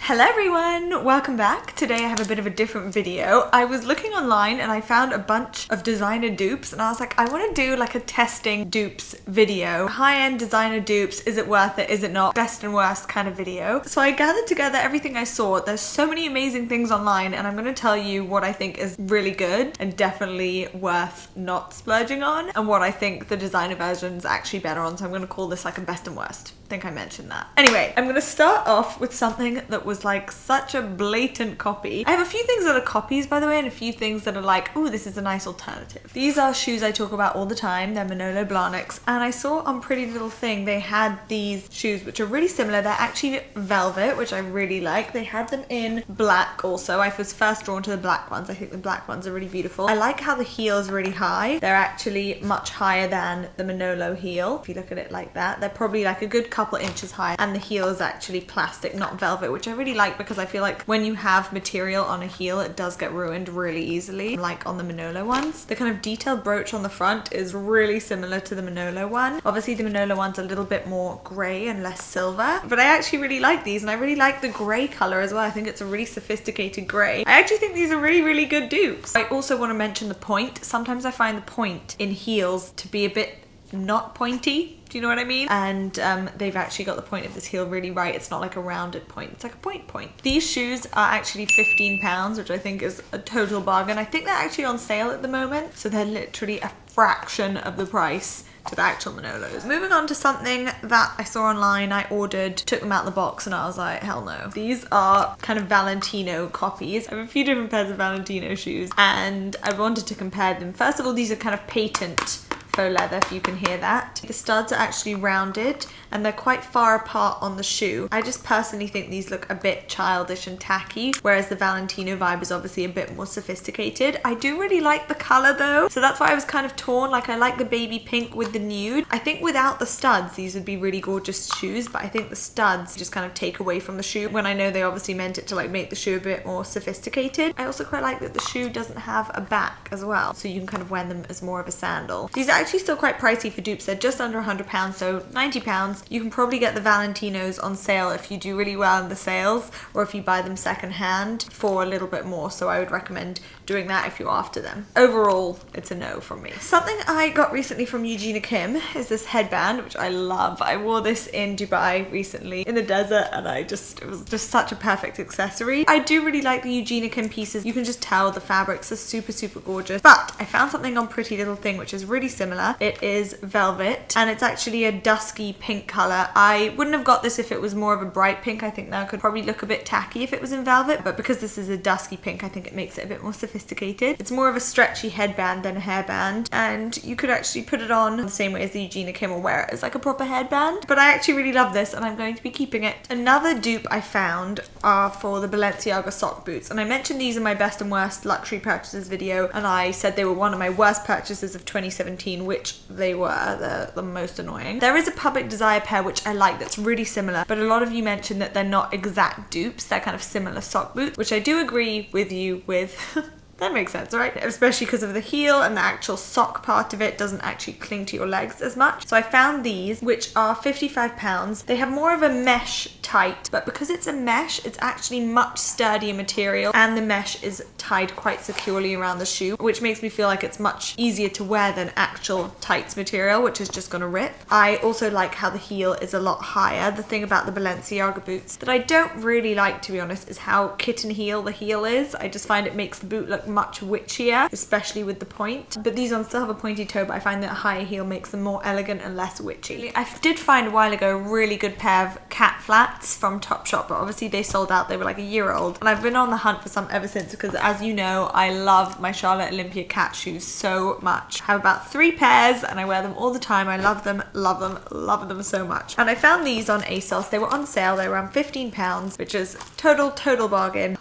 Hello everyone, welcome back. Today I have a bit of a different video. I was looking online and I found a bunch of designer dupes and I was like, I want to do like a testing dupes video. High-end designer dupes, is it worth it, is it not? Best and worst kind of video. So I gathered together everything I saw. There's so many amazing things online and I'm going to tell you what I think is really good and definitely worth not splurging on, and what I think the designer version's actually better on. So I'm going to call this like a best and worst. I think I mentioned that. Anyway, I'm going to start off with something that was like such a blatant copy. I have a few things that are copies, by the way, and a few things that are like, ooh, this is a nice alternative. These are shoes I talk about all the time. They're Manolo Blahniks, and I saw on Pretty Little Thing they had these shoes which are really similar. They're actually velvet, which I really like. They had them in black also. I was first drawn to the black ones. I think the black ones are really beautiful. I like how the heel is really high. They're actually much higher than the Manolo heel. If you look at it like that, they're probably like a good couple inches high, and the heel is actually plastic, not velvet, which I really like because I feel like when you have material on a heel it does get ruined really easily, like on the Manolo ones. The kind of detailed brooch on the front is really similar to the Manolo one. Obviously the Manolo one's a little bit more grey and less silver, but I actually really like these, and I really like the grey colour as well. I think it's a really sophisticated grey. I actually think these are really good dupes. I also want to mention the point. Sometimes I find the point in heels to be a bit not pointy. Do you know what I mean? And they've actually got the point of this heel really right. It's not like a rounded point. It's like a point. These shoes are actually £15, which I think is a total bargain. I think they're actually on sale at the moment, so they're literally a fraction of the price to the actual Manolos. Moving on to something that I saw online, I ordered, took them out of the box, and I was like, hell no. These are kind of Valentino copies. I have a few different pairs of Valentino shoes, and I wanted to compare them. First of all, these are kind of patent faux leather, if you can hear that. The studs are actually rounded and they're quite far apart on the shoe. I just personally think these look a bit childish and tacky, whereas the Valentino vibe is obviously a bit more sophisticated. I do really like the color though, so that's why I was kind of torn. Like, I like the baby pink with the nude. I think without the studs these would be really gorgeous shoes, but I think the studs just kind of take away from the shoe, when I know they obviously meant it to like make the shoe a bit more sophisticated. I also quite like that the shoe doesn't have a back as well, so you can kind of wear them as more of a sandal. These are actually still quite pricey for dupes. They're just under £100, so £90. You can probably get the Valentinos on sale if you do really well in the sales, or if you buy them secondhand for a little bit more, so I would recommend doing that if you're after them. Overall, it's a no from me. Something I got recently from Eugenia Kim is this headband, which I love. I wore this in Dubai recently in the desert, and it was just such a perfect accessory. I do really like the Eugenia Kim pieces. You can just tell the fabrics are super gorgeous, but I found something on Pretty Little Thing which is really similar. It is velvet, and it's actually a dusky pink color. I wouldn't have got this if it was more of a bright pink. I think that could probably look a bit tacky if it was in velvet, but because this is a dusky pink, I think it makes it a bit more sophisticated. It's more of a stretchy headband than a hairband, and you could actually put it on the same way as the Eugenia Kim, or wear it as like a proper headband. But I actually really love this, and I'm going to be keeping it. Another dupe I found are for the Balenciaga sock boots, and I mentioned these in my best and worst luxury purchases video, and I said they were one of my worst purchases of 2017, which they were. The most annoying. There is a Public Desire pair which I like that's really similar, but a lot of you mentioned that they're not exact dupes. They're kind of similar sock boots, which I do agree with you with. That makes sense, right? Especially because of the heel, and the actual sock part of it doesn't actually cling to your legs as much. So I found these, which are £55. They have more of a mesh tight, but because it's a mesh, it's actually much sturdier material, and the mesh is tied quite securely around the shoe, which makes me feel like it's much easier to wear than actual tights material, which is just gonna rip. I also like how the heel is a lot higher. The thing about the Balenciaga boots that I don't really like, to be honest, is how kitten heel the heel is. I just find it makes the boot look much witchier, especially with the point. But these ones still have a pointy toe, but I find that a higher heel makes them more elegant and less witchy. I did find a while ago a really good pair of cat flats from Topshop, but obviously they sold out. They were like a year old, and I've been on the hunt for some ever since, because as you know, I love my Charlotte Olympia cat shoes so much. I have about 3 pairs and I wear them all the time. I love them so much. And I found these on ASOS. They were on sale. They were around £15, which is total bargain.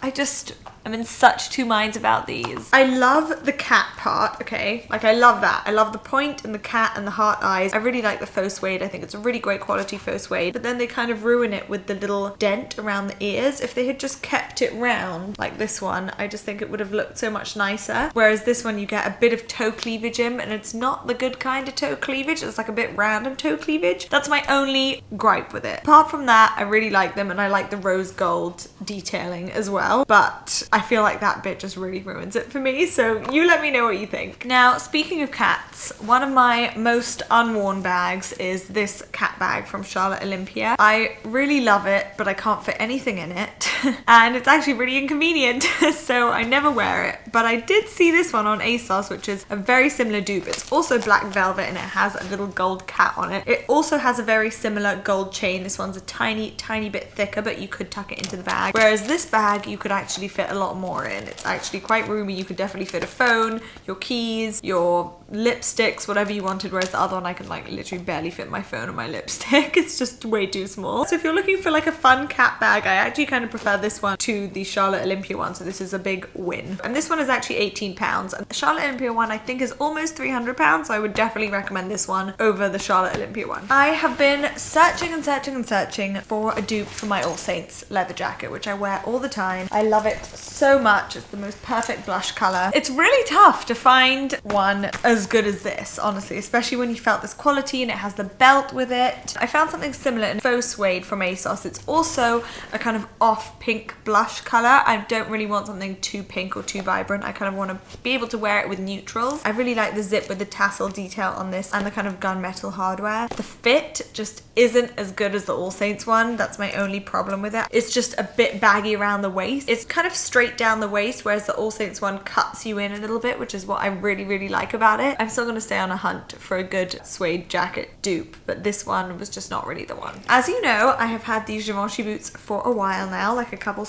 I'm in such two minds about these. I love the cat part, okay? Like, I love that. I love the point and the cat and the heart eyes. I really like the faux suede. I think it's a really great quality faux suede. But then they kind of ruin it with the little dent around the ears. If they had just kept it round like this one, I just think it would have looked so much nicer. Whereas this one, you get a bit of toe cleavage in, and it's not the good kind of toe cleavage. It's like a bit random toe cleavage. That's my only gripe with it. Apart from that, I really like them, and I like the rose gold detailing as well. But I feel like that bit just really ruins it for me. So you let me know what you think. Now, speaking of cats, one of my most unworn bags is this cat bag from Charlotte Olympia. I really love it, but I can't fit anything in it. And it's actually really inconvenient, so I never wear it. But I did see this one on ASOS, which is a very similar dupe. It's also black velvet, and it has a little gold cat on it. It also has a very similar gold chain. This one's a tiny bit thicker, but you could tuck it into the bag. Whereas this bag, you could actually fit a lot more in. It's actually quite roomy. You could definitely fit a phone, your keys, your lipsticks, whatever you wanted, whereas the other one I can like literally barely fit my phone or my lipstick. It's just way too small. So if you're looking for like a fun cat bag, I actually kind of prefer this one to the Charlotte Olympia one, so this is a big win. And this one is actually £18, and the Charlotte Olympia one I think is almost £300, so I would definitely recommend this one over the Charlotte Olympia one. I have been searching and searching and searching for a dupe for my All Saints leather jacket, which I wear all the time. I love it so much. It's the most perfect blush color. It's really tough to find one as good as this, honestly, especially when you felt this quality and it has the belt with it. I found something similar in faux suede from ASOS. It's also a kind of off pink blush color. I don't really want something too pink or too vibrant. I kind of want to be able to wear it with neutrals. I really like the zip with the tassel detail on this and the kind of gunmetal hardware. The fit just isn't as good as the All Saints one. That's my only problem with it. It's just a bit baggy around the waist. It's kind of straight down the waist, whereas the All Saints one cuts you in a little bit, which is what I really like about it. I'm still going to stay on a hunt for a good suede jacket dupe, but this one was just not really the one. As you know, I have had these Givenchy boots for a while now, like a couple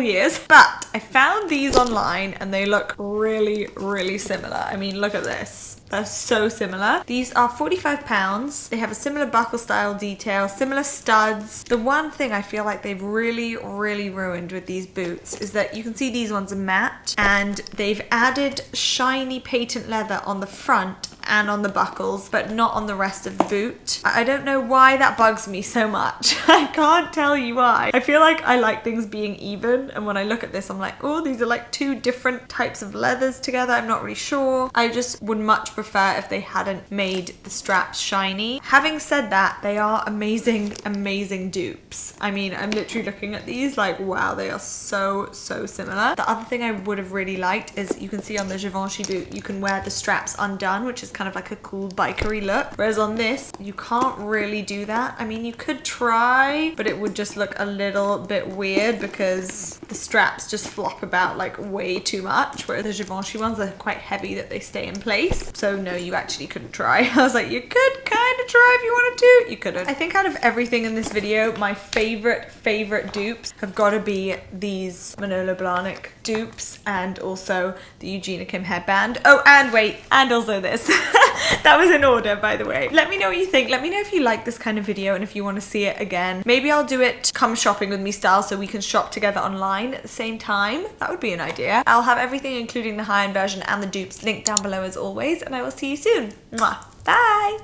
years, but I found these online and they look really similar. I mean, look at this. They're so similar. These are £45. They have a similar buckle style detail, similar studs. The one thing I feel like they've really ruined with these boots is that you can see these ones are matte, and they've added shiny patent leather on the front and on the buckles, but not on the rest of the boot. I don't know why that bugs me so much. I can't tell you why. I feel like I like things being even, and when I look at this, I'm like, oh, these are like two different types of leathers together. I'm not really sure. I just would much prefer if they hadn't made the straps shiny. Having said that, they are amazing dupes. I mean, I'm literally looking at these like, wow, they are so similar. The other thing I would have really liked is you can see on the Givenchy boot, you can wear the straps undone, which is kind of like a cool bikery look. Whereas on this, you can't really do that. I mean, you could try, but it would just look a little bit weird because the straps just flop about like way too much. Whereas the Givenchy ones are quite heavy that they stay in place. So no, you actually couldn't try. I was like, you could kind of try if you wanted to. You couldn't. I think out of everything in this video, my favorite dupes have got to be these Manolo Blahnik dupes, and also the Eugenia Kim headband. Oh, and wait, and also this. That was in order, by the way. Let me know what you think. Let me know if you like this kind of video and if you want to see it again. Maybe I'll do it come shopping with me style, so we can shop together online at the same time. That would be an idea. I'll have everything, including the high-end version and the dupes, linked down below as always, and I will see you soon. Mwah. Bye!